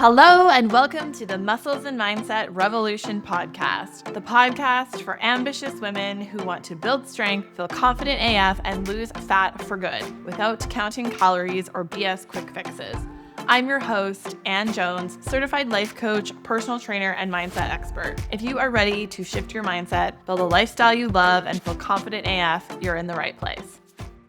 Hello and welcome to the Muscles and Mindset Revolution podcast, the podcast for ambitious women who want to build strength, feel confident AF, and lose fat for good without counting calories or BS quick fixes. I'm your host, Ann Jones, certified life coach, personal trainer, and mindset expert. If you are ready to shift your mindset, build a lifestyle you love, and feel confident AF, you're in the right place.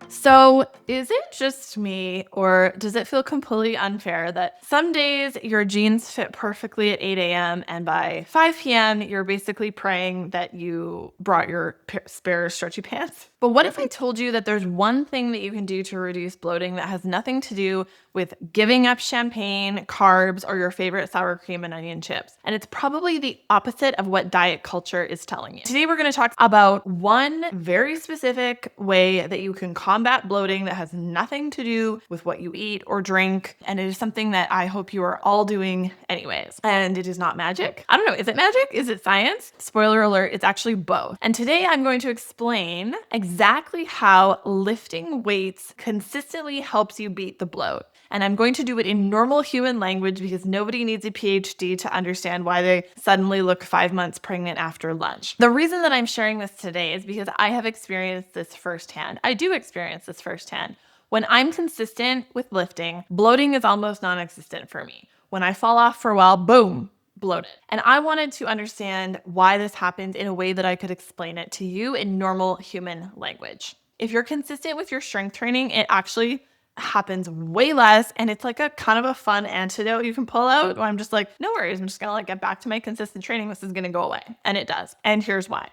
So is it just me, or does it feel completely unfair that some days your jeans fit perfectly at 8 a.m. and by 5 p.m. you're basically praying that you brought your spare stretchy pants? But what if I told you that there's one thing that you can do to reduce bloating that has nothing to do with giving up champagne, carbs, or your favorite sour cream and onion chips? And it's probably the opposite of what diet culture is telling you. Today, we're going to talk about one very specific way that you can combat bloating that has nothing to do with what you eat or drink. And it is something that I hope you are all doing anyways. And it is not magic. I don't know. Is it magic? Is it science? Spoiler alert, it's actually both. And today I'm going to explain exactly how lifting weights consistently helps you beat the bloat. And I'm going to do it in normal human language because nobody needs a PhD to understand why they suddenly look 5 months pregnant after lunch. The reason that I'm sharing this today is because I have experienced this firsthand. I do experience this firsthand. When I'm consistent with lifting, bloating is almost non-existent for me. When I fall off for a while, boom, bloated. And I wanted to understand why this happened in a way that I could explain it to you in normal human language. If you're consistent with your strength training, it actually happens way less, and it's like a kind of a fun antidote you can pull out where I'm just like, no worries, I'm just gonna get back to my consistent training. This is gonna go away. And it does. And here's why.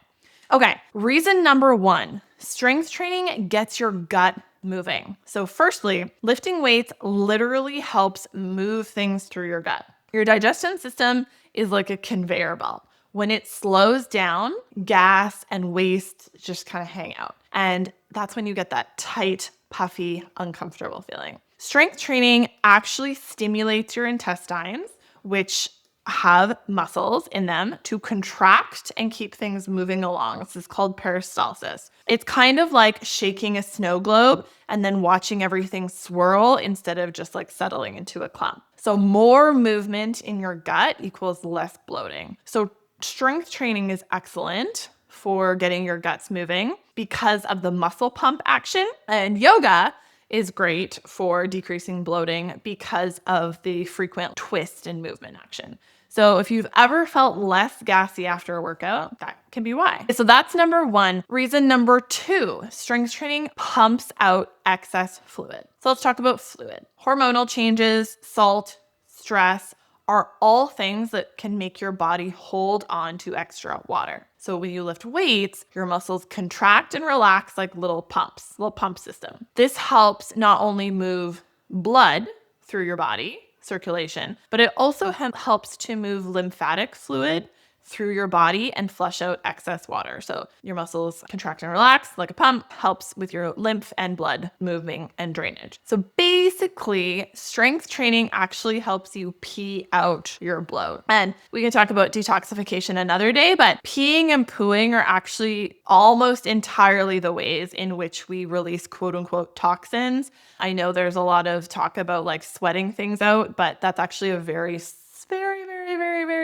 Okay, reason number one, strength training gets your gut moving. So firstly, lifting weights literally helps move things through your gut. Your digestive system is like a conveyor belt. When it slows down, gas and waste just kind of hang out. And that's when you get that tight, puffy, uncomfortable feeling. Strength training actually stimulates your intestines, which have muscles in them to contract and keep things moving along. This is called peristalsis. It's kind of like shaking a snow globe and then watching everything swirl instead of just like settling into a clump. So more movement in your gut equals less bloating. So strength training is excellent for getting your guts moving because of the muscle pump action, and yoga is great for decreasing bloating because of the frequent twist and movement action. So if you've ever felt less gassy after a workout, that can be why. So that's number one. Reason number two, strength training pumps out excess fluid. So let's talk about fluid. Hormonal changes, salt, stress are all things that can make your body hold on to extra water. So when you lift weights, your muscles contract and relax like little pumps, little pump system. This helps not only move blood through your body, circulation, but it also helps to move lymphatic fluid through your body and flush out excess water. So your muscles contract and relax like a pump, helps with your lymph and blood moving and drainage. So basically, strength training actually helps you pee out your bloat. And we can talk about detoxification another day, but peeing and pooing are actually almost entirely the ways in which we release quote unquote toxins. I know there's a lot of talk about like sweating things out, but that's actually a very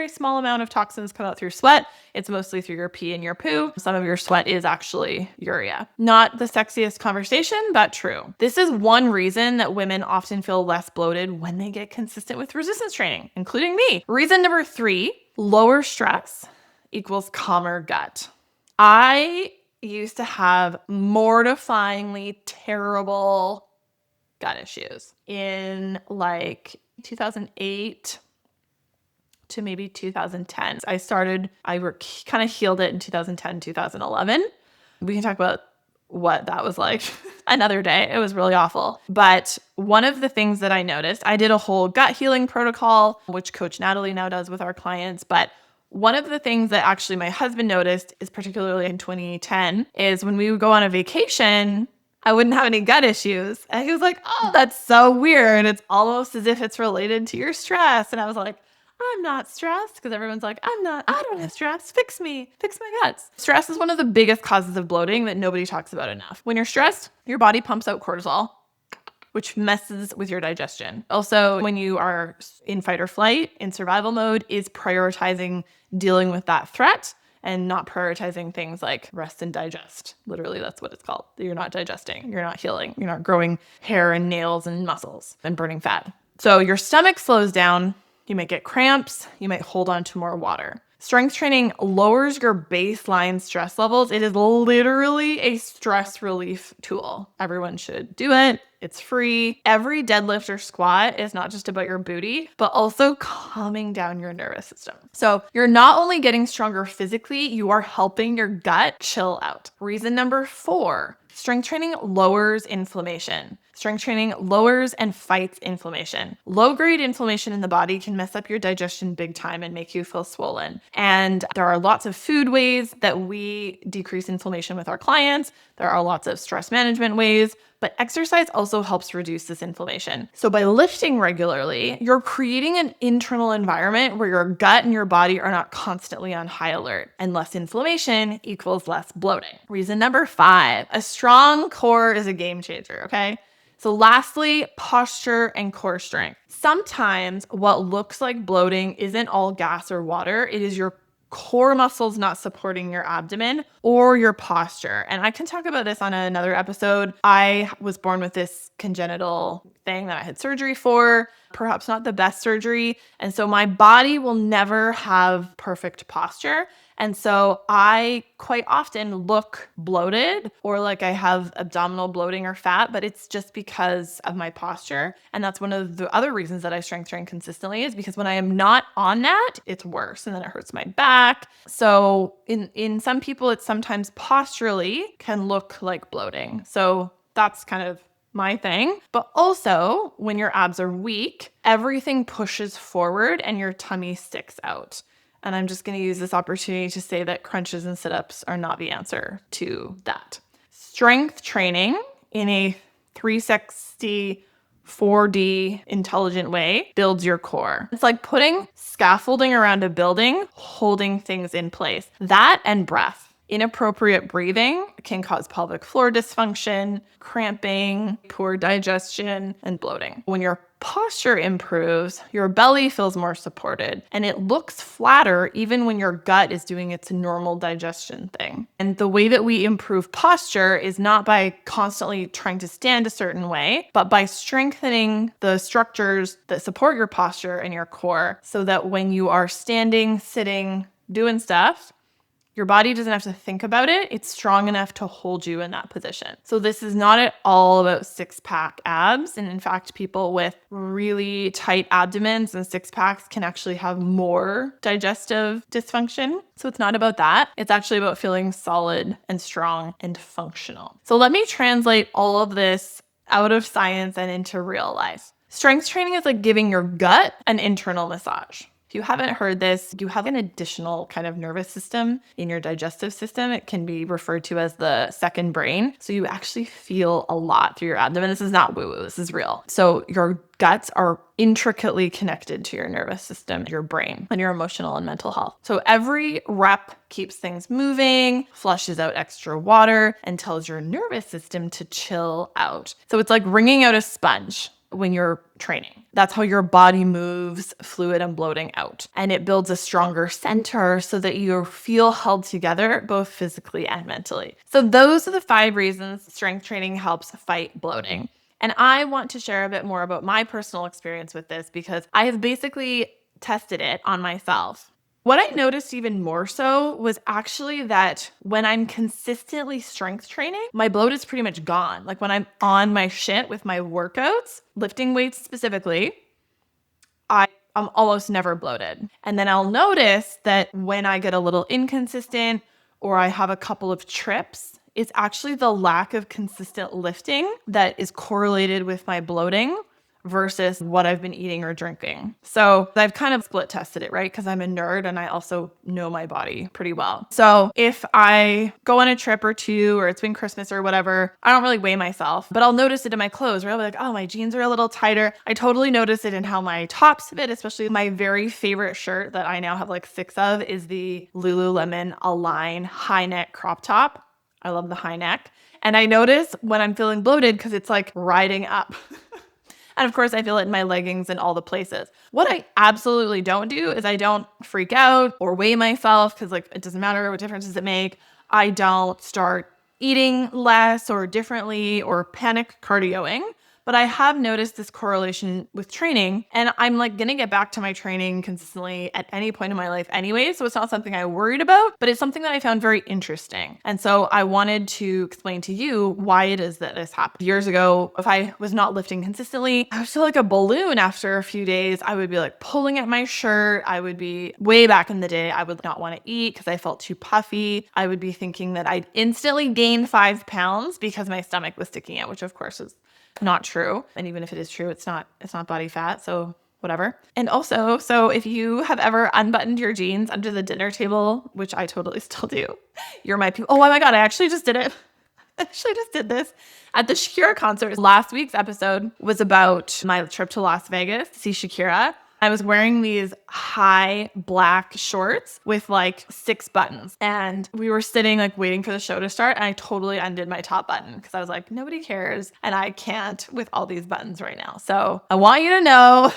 small amount of toxins come out through sweat. It's mostly through your pee and your poo. Some of your sweat is actually urea. Not the sexiest conversation, but true. This is one reason that women often feel less bloated when they get consistent with resistance training, including me. Reason number three, lower stress equals calmer gut. I used to have mortifyingly terrible gut issues in like 2008 to maybe 2010. I kind of healed it in 2010, 2011. We can talk about what that was like another day. It was really awful. But one of the things that I noticed, I did a whole gut healing protocol, which Coach Natalie now does with our clients. But one of the things that actually my husband noticed is particularly in 2010 is when we would go on a vacation, I wouldn't have any gut issues. And he was like, oh, that's so weird. It's almost as if it's related to your stress. And I was like, I'm not stressed, because everyone's like, I don't have stress. Fix my guts. Stress is one of the biggest causes of bloating that nobody talks about enough. When you're stressed, your body pumps out cortisol. which messes with your digestion. Also, when you are in fight or flight, in survival mode, is prioritizing dealing with that threat and not prioritizing things like rest and digest. Literally, that's what it's called. You're not digesting, you're not healing, you're not growing hair and nails and muscles and burning fat. So your stomach slows down, you might get cramps, you might hold on to more water. Strength training lowers your baseline stress levels. It is literally a stress relief tool. Everyone should do it. It's free. Every deadlift or squat is not just about your booty, but also calming down your nervous system. So you're not only getting stronger physically, you are helping your gut chill out. Reason number 4, strength training lowers inflammation. Strength training lowers and fights inflammation. Low-grade inflammation in the body can mess up your digestion big time and make you feel swollen. And there are lots of food ways that we decrease inflammation with our clients. There are lots of stress management ways, but exercise also helps reduce this inflammation. So by lifting regularly, you're creating an internal environment where your gut and your body are not constantly on high alert, and less inflammation equals less bloating. Reason number 5, a strong core is a game changer, okay? So lastly, posture and core strength. Sometimes what looks like bloating isn't all gas or water. It is your core muscles not supporting your abdomen or your posture. And I can talk about this on another episode. I was born with this congenital thing that I had surgery for, perhaps not the best surgery. And so my body will never have perfect posture. And so I quite often look bloated or like I have abdominal bloating or fat, but it's just because of my posture. And that's one of the other reasons that I strength train consistently, is because when I am not on that, it's worse. And then it hurts my back. So in some people, it's sometimes posturally can look like bloating. So that's kind of my thing. But also when your abs are weak, everything pushes forward and your tummy sticks out. And I'm just going to use this opportunity to say that crunches and sit-ups are not the answer to that. Strength training in a 360 4D intelligent way builds your core. It's like putting scaffolding around a building, holding things in place. That and breath. Inappropriate breathing can cause pelvic floor dysfunction, cramping, poor digestion, and bloating. When your posture improves, your belly feels more supported and it looks flatter even when your gut is doing its normal digestion thing. And the way that we improve posture is not by constantly trying to stand a certain way, but by strengthening the structures that support your posture and your core so that when you are standing, sitting, doing stuff, your body doesn't have to think about it. It's strong enough to hold you in that position. So this is not at all about six-pack abs. And in fact, people with really tight abdomens and six-packs can actually have more digestive dysfunction. So it's not about that. It's actually about feeling solid and strong and functional. So let me translate all of this out of science and into real life. Strength training is like giving your gut an internal massage. If you haven't heard this, you have an additional kind of nervous system in your digestive system. It can be referred to as the second brain. So you actually feel a lot through your abdomen. This is not woo-woo, this is real. So your guts are intricately connected to your nervous system, your brain, and your emotional and mental health. So every rep keeps things moving, flushes out extra water, and tells your nervous system to chill out. So it's like wringing out a sponge when you're training. That's how your body moves fluid and bloating out. And it builds a stronger center so that you feel held together both physically and mentally. So those are the 5 reasons strength training helps fight bloating. And I want to share a bit more about my personal experience with this because I have basically tested it on myself. What I noticed even more so was actually that when I'm consistently strength training, my bloat is pretty much gone. Like when I'm on my shit with my workouts, lifting weights specifically, I'm almost never bloated. And then I'll notice that when I get a little inconsistent or I have a couple of trips, it's actually the lack of consistent lifting that is correlated with my bloating versus what I've been eating or drinking. So I've kind of split tested it, right? Because I'm a nerd and I also know my body pretty well. So if I go on a trip or two, or it's been Christmas or whatever, I don't really weigh myself, but I'll notice it in my clothes, right? I'll be like, oh, my jeans are a little tighter. I totally notice it in how my tops fit, especially my very favorite shirt that I now have like 6 of is the Lululemon Align high neck crop top. I love the high neck. And I notice when I'm feeling bloated because it's like riding up. And of course, I feel it in my leggings and all the places. What I absolutely don't do is I don't freak out or weigh myself because like it doesn't matter. What difference does it make? I don't start eating less or differently or panic cardioing. But I have noticed this correlation with training, and I'm like going to get back to my training consistently at any point in my life anyway. So it's not something I worried about, but it's something that I found very interesting. And so I wanted to explain to you why it is that this happened. Years ago, if I was not lifting consistently, I would feel like a balloon after a few days. I would be like pulling at my shirt. I would be way back in the day. I would not want to eat because I felt too puffy. I would be thinking that I'd instantly gain 5 pounds because my stomach was sticking out, which of course is not true. And even if it is true, it's not body fat. So whatever. And also, so if you have ever unbuttoned your jeans under the dinner table, which I totally still do, you're my people. Oh my God, I actually just did it. I actually just did this at the Shakira concert. Last week's episode was about my trip to Las Vegas to see Shakira. I was wearing these high black shorts with like 6 buttons, and we were sitting like waiting for the show to start, and I totally undid my top button because I was like, nobody cares and I can't with all these buttons right now. So I want you to know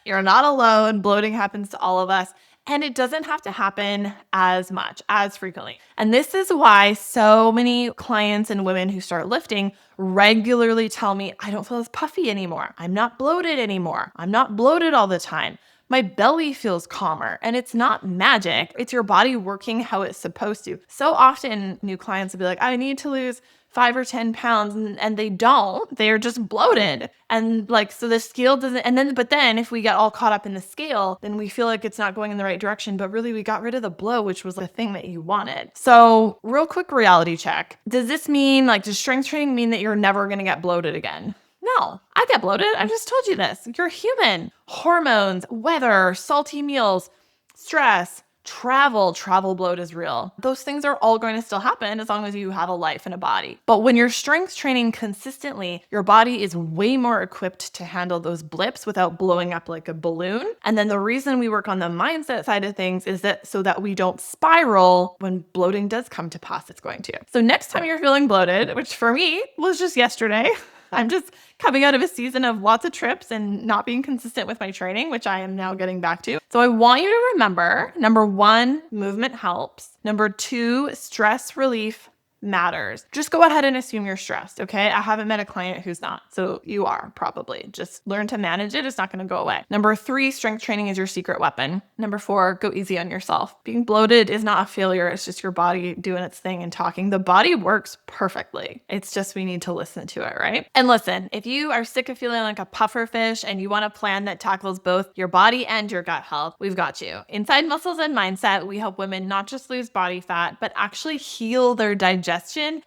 you're not alone. Bloating happens to all of us. And it doesn't have to happen as much, as frequently. And this is why so many clients and women who start lifting regularly tell me, I don't feel as puffy anymore. I'm not bloated anymore. I'm not bloated all the time. My belly feels calmer, and it's not magic. It's your body working how it's supposed to. So often new clients will be like, I need to lose 5 or 10 pounds, and they don't. They're just bloated. And like, so the scale doesn't, but then if we get all caught up in the scale, then we feel like it's not going in the right direction, but really we got rid of the bloat, which was the thing that you wanted. So real quick reality check. Does this mean does strength training mean that you're never going to get bloated again? No, I get bloated. I just told you this. You're human. Hormones, weather, salty meals, stress, travel bloat is real. Those things are all going to still happen as long as you have a life and a body. But when you're strength training consistently, your body is way more equipped to handle those blips without blowing up like a balloon. And then the reason we work on the mindset side of things is that so that we don't spiral when bloating does come to pass, it's going to. So next time you're feeling bloated, which for me was just yesterday, I'm just coming out of a season of lots of trips and not being consistent with my training, which I am now getting back to. So I want you to remember, number 1, movement helps. Number 2, stress relief matters. Just go ahead and assume you're stressed, okay? I haven't met a client who's not, so you are probably. Just learn to manage it. It's not going to go away. Number 3, strength training is your secret weapon. Number 4, go easy on yourself. Being bloated is not a failure. It's just your body doing its thing and talking. The body works perfectly. It's just we need to listen to it, right? And listen, if you are sick of feeling like a puffer fish and you want a plan that tackles both your body and your gut health, we've got you. Inside Muscles and Mindset, we help women not just lose body fat, but actually heal their digestion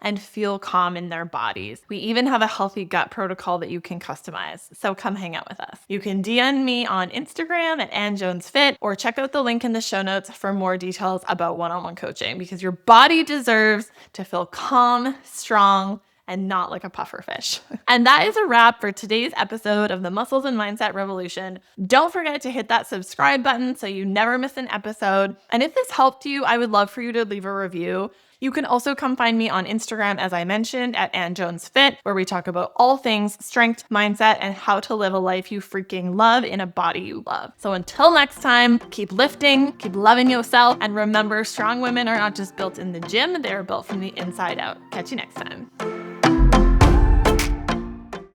and feel calm in their bodies. We even have a healthy gut protocol that you can customize. So come hang out with us. You can DM me on Instagram at AnnJonesFit or check out the link in the show notes for more details about one-on-one coaching, because your body deserves to feel calm, strong, and not like a puffer fish. And that is a wrap for today's episode of the Muscles and Mindset Revolution. Don't forget to hit that subscribe button so you never miss an episode. And if this helped you, I would love for you to leave a review. You can also come find me on Instagram, as I mentioned, at AnnJonesFit, where we talk about all things strength, mindset, and how to live a life you freaking love in a body you love. So until next time, keep lifting, keep loving yourself, and remember, strong women are not just built in the gym, they are built from the inside out. Catch you next time.